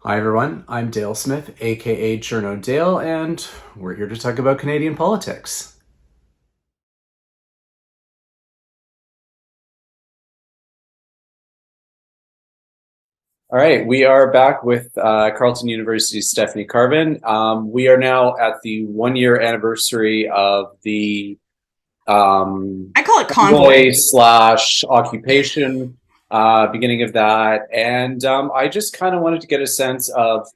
Hi everyone, I'm Dale Smith, aka Journo Dale, and we're here to talk about Canadian politics. All right, we are back with Carleton University's Stephanie Carvin. We are now at the 1 year anniversary of the I call it convoy Convoy. slash occupation, beginning of that. And I just kind of wanted to get a sense of,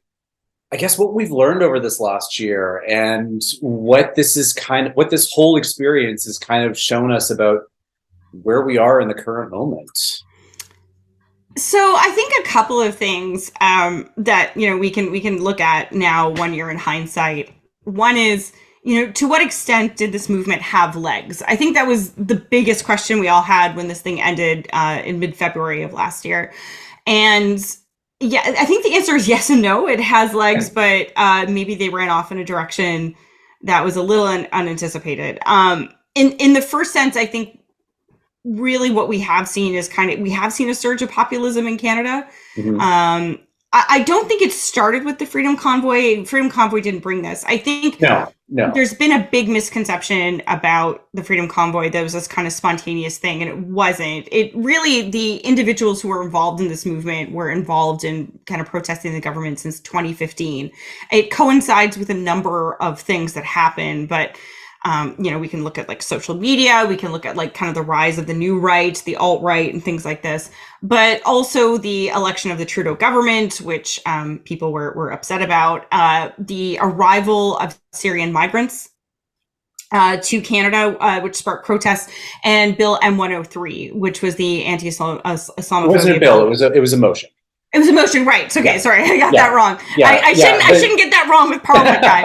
I guess, what we've learned over this last year and what this whole experience has kind of shown us about where we are in the current moment. So I think a couple of things that we can look at now 1 year in hindsight. One is, to what extent did this movement have legs? I think that was the biggest question we all had when this thing ended in mid-February of last year, and yeah, I think the answer is yes and no. It has legs, but maybe they ran off in a direction that was a little unanticipated. In the first sense, I think really what we have seen is we have seen a surge of populism in Canada. Mhm. I don't think it started with the Freedom Convoy. Freedom Convoy didn't bring this. I think No, no. there's been a big misconception about the Freedom Convoy that was this kind of spontaneous thing, and it wasn't. It really, the individuals who were involved in this movement were involved in kind of protesting the government since 2015. It coincides with a number of things that happen, but we can look at like social media, we can look at like kind of the rise of the new right, the alt-right, and things like this, but also the election of the Trudeau government, which people were upset about, the arrival of Syrian migrants to Canada, which sparked protests, and Bill M103, which was the It wasn't a anti-Islamophobia bill. bill. It was a motion. It was a motion, right? Okay, Yeah, sorry, I got that yeah, wrong. yeah, yeah. I shouldn't get that wrong with Parliament guy.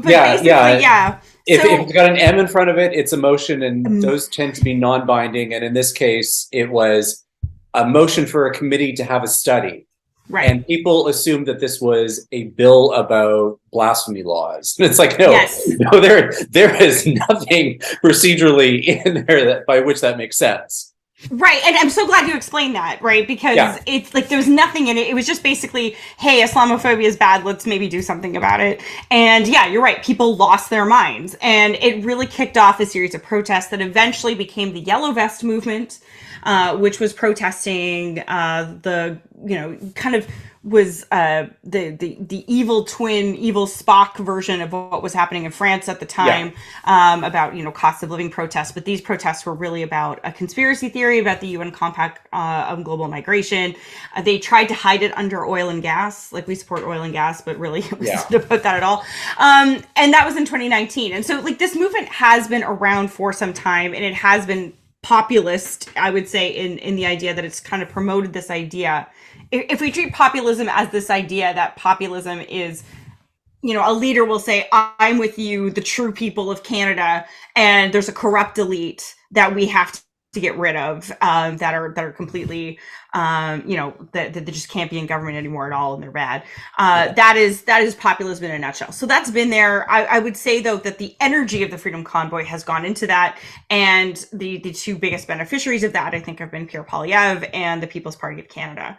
But Yeah, basically, yeah. yeah. If So it's got an M in front of it, it's a motion, and um, those tend to be non-binding. And in this case, it was a motion for a committee to have a study. right. And people assumed that this was a bill about blasphemy laws. It's like, no, Yes. no, there is nothing procedurally in there that by which that makes sense. Right. And I'm so glad you explained that, right? Because Yeah, it's like there was nothing in it. It was just basically, hey, Islamophobia is bad. Let's maybe do something about it. And yeah, you're right. People lost their minds. And it really kicked off a series of protests that eventually became the Yellow Vest movement, which was protesting kind of was the evil twin, evil Spock version of what was happening in France at the yeah, time, about cost of living protests. But these protests were really about a conspiracy theory about the UN Compact on global migration. They tried to hide it under oil and gas, like we support oil and gas, but really it yeah. wasn't about that at all. And that was in 2019. And so like this movement has been around for some time, and it has been populist, I would say, in the idea that it's kind of promoted this idea. If we treat populism as this idea that populism is, a leader will say, I'm with you, the true people of Canada, and there's a corrupt elite that we have to get rid of, that are completely, that they just can't be in government anymore at all, and they're bad. That is populism in a nutshell. So that's been there. I would say though that the energy of the Freedom Convoy has gone into that, and the two biggest beneficiaries of that, I think, have been Pierre Poilievre and the People's Party of Canada,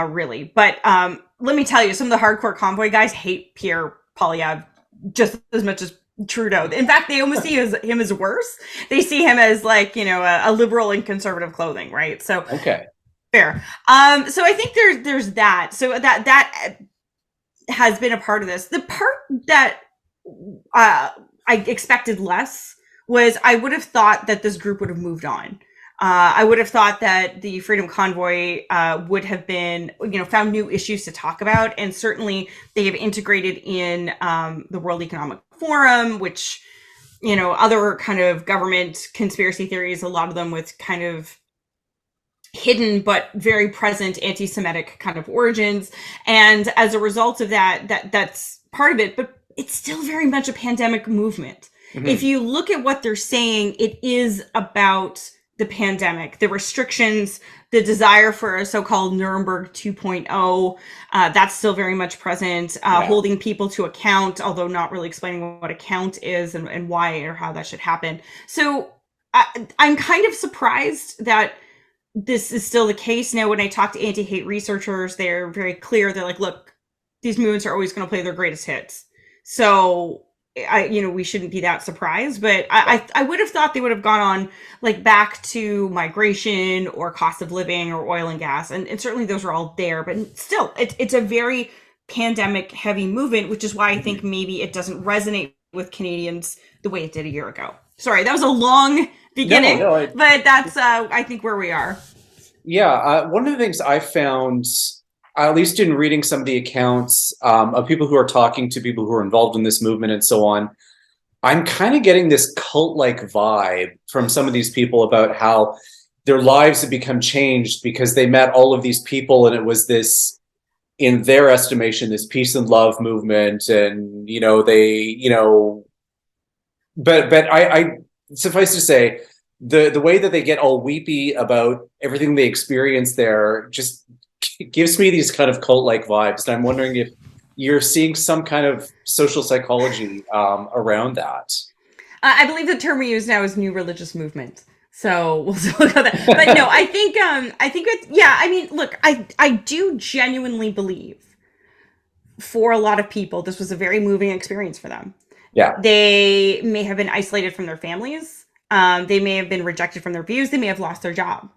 really. But let me tell you, some of the hardcore convoy guys hate Pierre Poilievre just as much as Trudeau. In fact, they almost see him as worse. They see him as like, a liberal in conservative clothing, right? So Okay. fair. So I think there's that. So that has been a part of this. The part that I expected less was I would have thought that this group would have moved on. I would have thought that the Freedom Convoy would have been, found new issues to talk about. And certainly they have integrated in the World Economic Forum, which, other kind of government conspiracy theories, a lot of them with kind of hidden but very present anti-Semitic kind of origins. And as a result of that's part of it, but it's still very much a pandemic movement. If Mhm. you look at what they're saying, it is about the pandemic, the restrictions, the desire for a so-called Nuremberg 2.0, that's still very much present, Yeah. holding people to account, although not really explaining what account is and why or how that should happen. So I'm kind of surprised that this is still the case now. When I talk to anti-hate researchers, they're very clear. They're like, look, these movements are always going to play their greatest hits. So we shouldn't be that surprised, but I would have thought they would have gone on like back to migration or cost of living or oil and gas. And certainly those are all there, but still it's a very pandemic heavy movement, which is why I think maybe it doesn't resonate with Canadians the way it did a year ago. Sorry, that was a long beginning, but that's I think where we are. Yeah, one of the things I found, at least in reading some of the accounts of people who are talking to people who are involved in this movement and so on, I'm kind of getting this cult-like vibe from some of these people about how their lives have become changed because they met all of these people, and it was this, in their estimation, this peace and love movement, and but I suffice to say, the way that they get all weepy about everything they experience there just gives me these kind of cult-like vibes. And I'm wondering if you're seeing some kind of social psychology around that. I believe the term we use now is new religious movement. So we'll look at that. But no, I think it's, yeah, I mean, look, I do genuinely believe for a lot of people, this was a very moving experience for them. Yeah. They may have been isolated from their families. They may have been rejected from their views. They may have lost their job.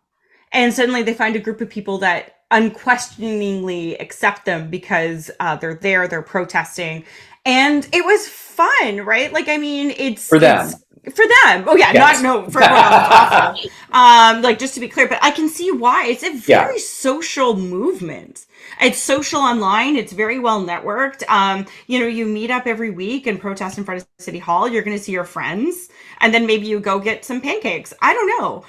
And suddenly they find a group of people that unquestioningly accept them because they're there, they're protesting. And it was fun, right? Like, I mean, it's for them. For them. Oh, yeah. Yes. No, for everyone else. Awful. Like, just to be clear, but I can see why. It's a very social movement. It's social online. It's very well networked. You meet up every week and protest in front of City Hall. You're going to see your friends. And then maybe you go get some pancakes. I don't know.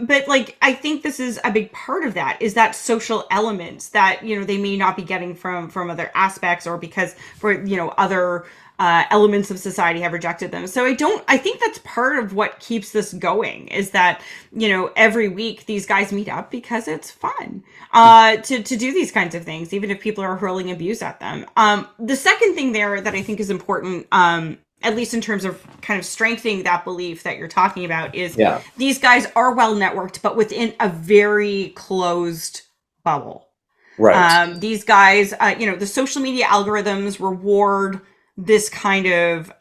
But like, I think this is a big part of that, is that social element that, they may not be getting from other aspects, or because other elements of society have rejected them. So I think that's part of what keeps this going, is that, every week these guys meet up because it's fun to do these kinds of things, even if people are hurling abuse at them. The second thing there that I think is important, at least in terms of kind of strengthening that belief that you're talking about, is these guys are well networked, but within a very closed bubble. Right. These guys, the social media algorithms reward this kind of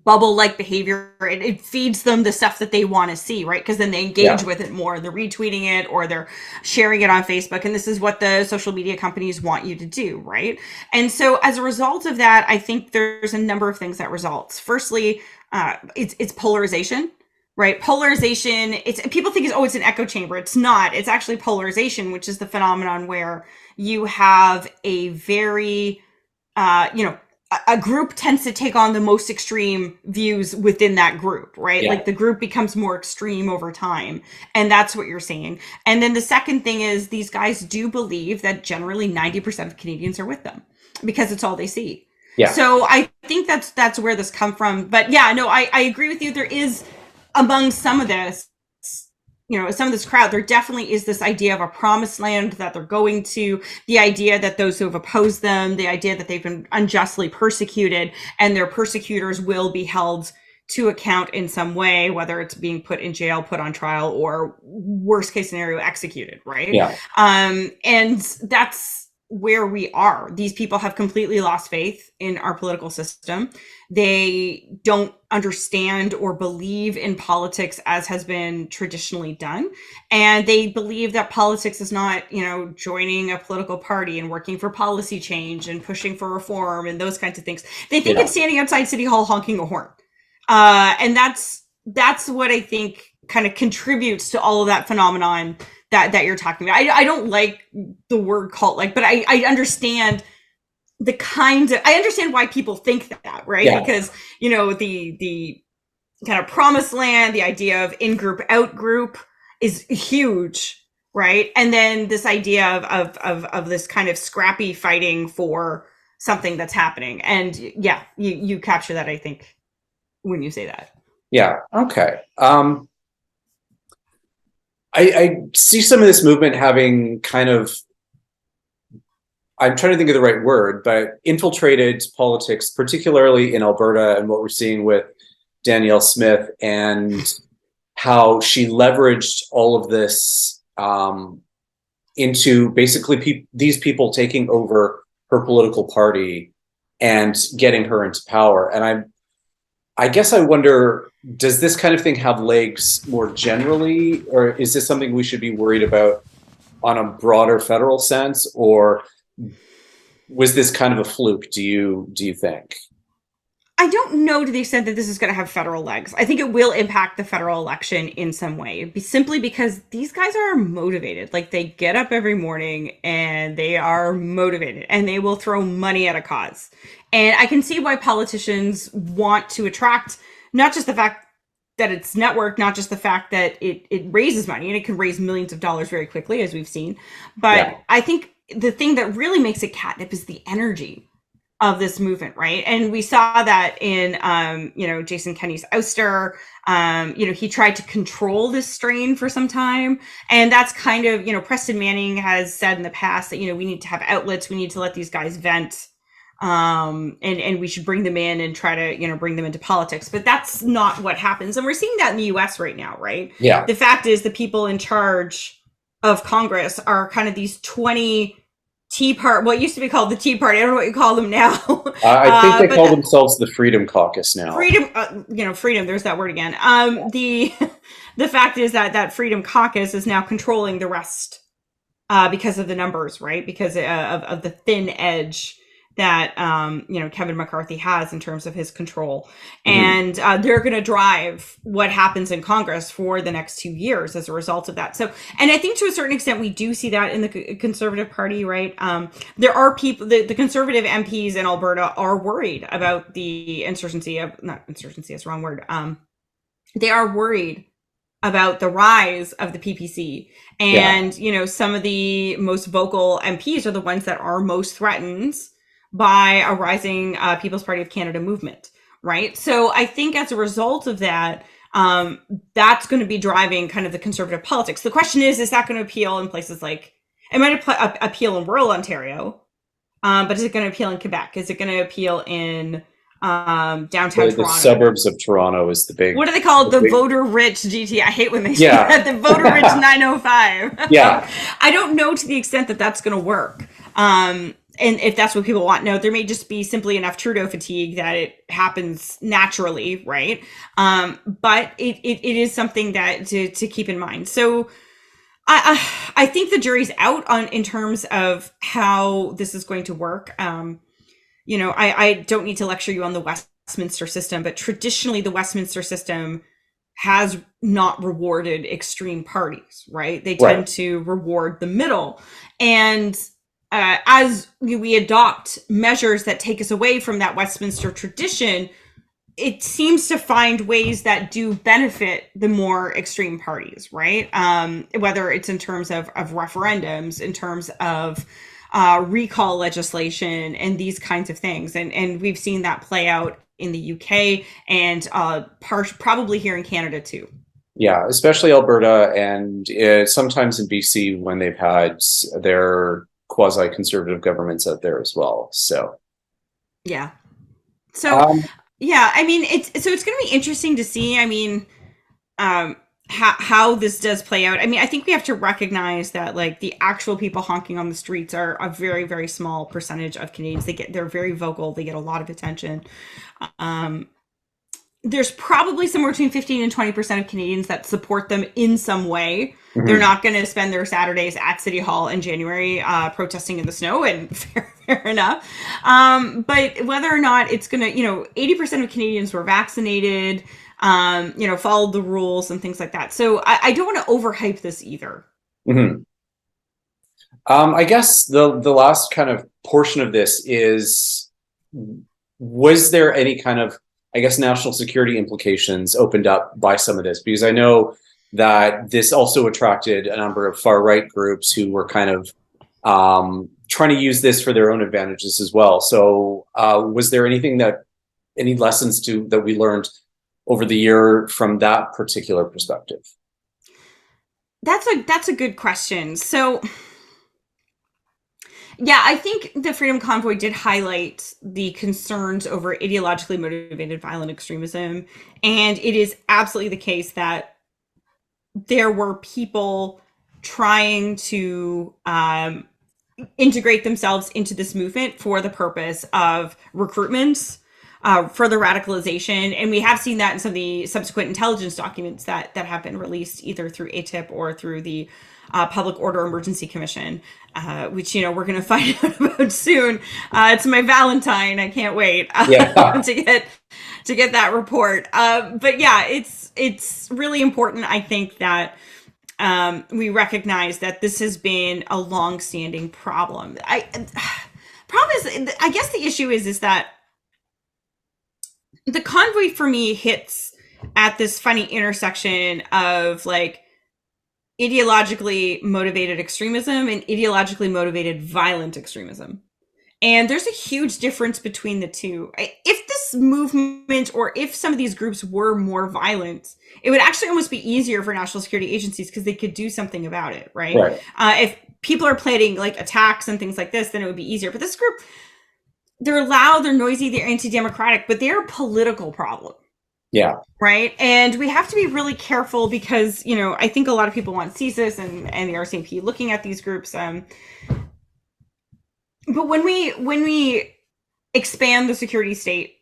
bubble-like behavior. It feeds them the stuff that they want to see, right? Because then they engage with it more. They're retweeting it, or they're sharing it on Facebook. And this is what the social media companies want you to do, right? And so as a result of that, I think there's a number of things that results. Firstly, it's polarization. Right. Polarization. People think it's an echo chamber. It's not. It's actually polarization, which is the phenomenon where you have a very, a group tends to take on the most extreme views within that group, right? Yeah. Like the group becomes more extreme over time. And that's what you're seeing. And then the second thing is, these guys do believe that generally 90% of Canadians are with them because it's all they see. Yeah. So I think that's where this come from. But yeah, no, I agree with you. There is, among some of this, some of this crowd, there definitely is this idea of a promised land that they're going to, the idea that those who have opposed them, the idea that they've been unjustly persecuted and their persecutors will be held to account in some way, whether it's being put in jail, put on trial, or worst case scenario, executed, right? Yeah. And that's where we are. These people have completely lost faith in our political system. They don't understand or believe in politics as has been traditionally done. And they believe that politics is not, joining a political party and working for policy change and pushing for reform and those kinds of things. They think it's standing outside City Hall honking a horn. And that's what I think kind of contributes to all of that phenomenon that you're talking about. I don't like the word cult-like, but I understand I understand why people think that, right? Yeah. Because, the kind of promised land, the idea of in-group, out-group is huge, right? And then this idea of this kind of scrappy fighting for something that's happening. And yeah, you capture that, I think, when you say that. Yeah. Okay. I see some of this movement having kind of, I'm trying to think of the right word, but infiltrated politics, particularly in Alberta, and what we're seeing with Danielle Smith and how she leveraged all of this into basically these people taking over her political party and getting her into power. And I guess I wonder, does this kind of thing have legs more generally, or is this something we should be worried about on a broader federal sense, or was this kind of a fluke? Do you think? I don't know to the extent that this is going to have federal legs. I think it will impact the federal election in some way, simply because these guys are motivated. Like, they get up every morning and they are motivated and they will throw money at a cause. And I can see why politicians want to attract not just the fact that it's networked, not just the fact that it raises money, and it can raise millions of dollars very quickly, as we've seen. But Yeah. I think the thing that really makes it catnip is the energy of this movement, right? And we saw that in, Jason Kenney's ouster. He tried to control this strain for some time. And that's kind of, Preston Manning has said in the past that, we need to have outlets. We need to let these guys vent. And we should bring them in and try to, bring them into politics. But that's not what happens. And we're seeing that in the US right now, right? Yeah. The fact is, the people in charge of Congress are kind of these 20 Tea Party, what used to be called the Tea Party. I don't know what you call them now. I think they call themselves the Freedom Caucus now. Freedom. There's that word again. The fact is that Freedom Caucus is now controlling the rest because of the numbers, right? Because of the thin edge that Kevin McCarthy has in terms of his control. And they're going to drive what happens in Congress for the next 2 years as a result of that. So, and I think to a certain extent we do see that in the Conservative Party, right? There are people, the Conservative MPs in Alberta are worried about the not insurgency, that's the wrong word. They are worried about the rise of the PPC. And, some of the most vocal MPs are the ones that are most threatened by a rising People's Party of Canada movement, right? So I think as a result of that, that's going to be driving kind of the conservative politics. The question is that going to appeal in places like, it might appeal in rural Ontario, but is it going to appeal in Quebec? Is it going to appeal in downtown Toronto? The suburbs of Toronto is the big... What do they call it? The voter-rich GT. I hate when they say that. The voter-rich 905. Yeah. I don't know to the extent that that's going to work. And if that's what people want. No, there may just be simply enough Trudeau fatigue that it happens naturally, right? But it is something that to keep in mind. So I think the jury's out in terms of how this is going to work. I don't need to lecture you on the Westminster system, but traditionally the Westminster system has not rewarded extreme parties, right? They tend to reward the middle. And as we adopt measures that take us away from that Westminster tradition, it seems to find ways that do benefit the more extreme parties, right? Whether it's in terms of referendums, in terms of recall legislation and these kinds of things. And we've seen that play out in the UK and probably here in Canada too. Yeah, especially Alberta and sometimes in BC when they've had their quasi-conservative governments out there as well. So yeah. So yeah, I mean, it's going to be interesting to see. I mean, how this does play out. I mean, I think we have to recognize that like the actual people honking on the streets are a very, very small percentage of Canadians. They're very vocal. They get a lot of attention. There's probably somewhere between 15 and 20% of Canadians that support them in some way. Mm-hmm. They're not going to spend their Saturdays at City Hall in January protesting in the snow, and fair enough. But whether or not it's going to, 80% of Canadians were vaccinated, followed the rules and things like that. So I don't want to overhype this either. Mm-hmm. I guess the last kind of portion of this is, was there any kind of, I guess, national security implications opened up by some of this? Because I know that this also attracted a number of far-right groups who were kind of trying to use this for their own advantages as well. So was there any lessons that we learned over the year from that particular perspective? That's a good question. So yeah, I think the Freedom Convoy did highlight the concerns over ideologically motivated violent extremism. And it is absolutely the case that there were people trying to integrate themselves into this movement for the purpose of recruitment, further radicalization. And we have seen that in some of the subsequent intelligence documents that have been released either through ATIP or through the Public Order Emergency Commission, which, you know, we're going to find out about soon. It's my Valentine. I can't wait Yeah. to get that report. But yeah, it's really important, I think, that we recognize that this has been a long-standing problem. Problem is, I guess the issue is that the convoy for me hits at this funny intersection of like ideologically motivated extremism and ideologically motivated violent extremism. And there's a huge difference between the two. If this movement or if some of these groups were more violent, it would actually almost be easier for national security agencies because they could do something about it, right? Right. If people are planning like attacks and things like this, then it would be easier. But this group, they're loud, they're noisy, they're anti-democratic, but they're a political problem. Yeah. Right. And we have to be really careful because, you know, I think a lot of people want CSIS and the RCMP looking at these groups. But when we expand the security state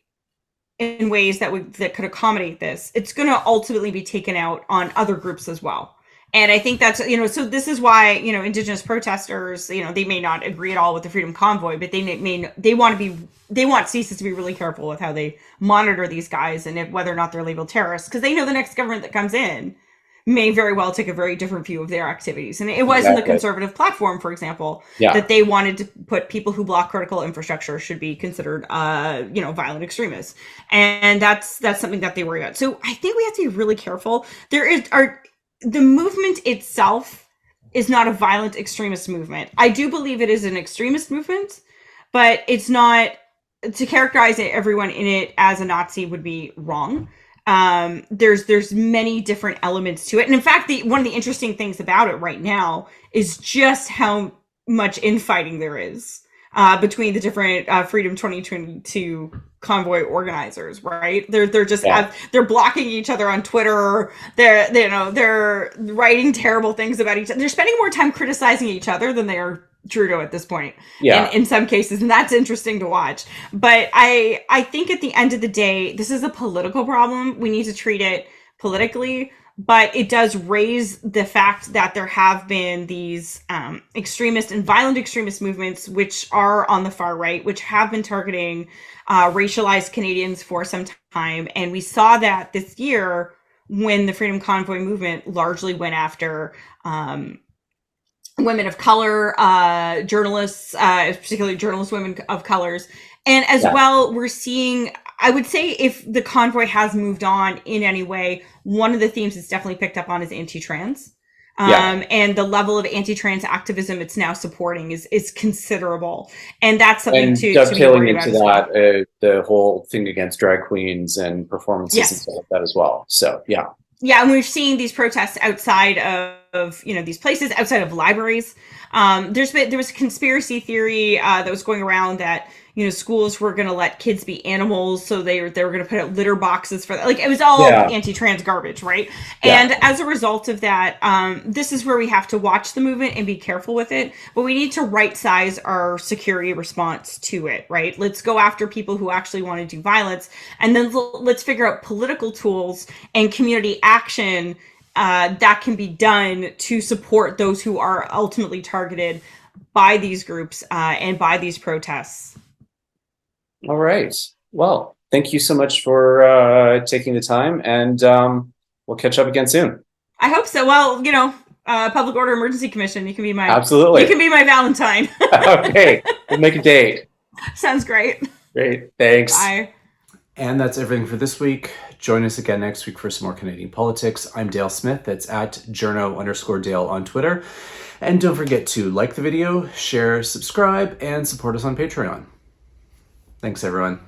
in ways that could accommodate this, it's going to ultimately be taken out on other groups as well. And I think that's, you know, so this is why, you know, Indigenous protesters, you know, they may not agree at all with the Freedom Convoy, but they want CSIS to be really careful with how they monitor these guys and whether or not they're labeled terrorists, because they know the next government that comes in may very well take a very different view of their activities. And it was in the conservative platform, for example, that they wanted to put people who block critical infrastructure should be considered, you know, violent extremists. And that's something that they worry about. So I think we have to be really careful. The movement itself is not a violent extremist movement. I do believe it is an extremist movement, but it's not. To characterize everyone in it as a Nazi would be wrong. There's many different elements to it. And in fact, one of the interesting things about it right now is just how much infighting there is between the different Freedom 2022 convoy organizers, right? They're just they're blocking each other on Twitter. They're writing terrible things about each other. They're spending more time criticizing each other than they are Trudeau at this point, in some cases, and that's interesting to watch. But I think at the end of the day, this is a political problem. We need to treat it politically, but it does raise the fact that there have been these extremist and violent extremist movements, which are on the far right, which have been targeting racialized Canadians for some time. And we saw that this year when the Freedom Convoy movement largely went after women of color, journalists, particularly journalist women of colors. And as well, we're seeing, I would say if the convoy has moved on in any way, one of the themes it's definitely picked up on is anti-trans. And the level of anti-trans activism it's now supporting is considerable. And that's something to dovetailing into that, the whole thing against drag queens and performances and stuff like that as well. So, yeah. Yeah, and we're seeing these protests outside of you know, these places, outside of libraries. There was a conspiracy theory that was going around that, you know, schools were going to let kids be animals, so they were going to put out litter boxes for that. Like, it was all anti-trans garbage, right? And as a result of that, this is where we have to watch the movement and be careful with it. But we need to right size our security response to it, right? Let's go after people who actually want to do violence, and then let's figure out political tools and community action that can be done to support those who are ultimately targeted by these groups and by these protests. All right. Well, thank you so much for taking the time, and we'll catch up again soon. I hope so. Well, you know, Public Order Emergency Commission, you can be my Valentine. Okay, we'll make a date. Sounds great. Great. Thanks. Bye. And that's everything for this week. Join us again next week for some more Canadian politics. I'm Dale Smith. That's at journo_Dale on Twitter. And don't forget to like the video, share, subscribe, and support us on Patreon. Thanks, everyone.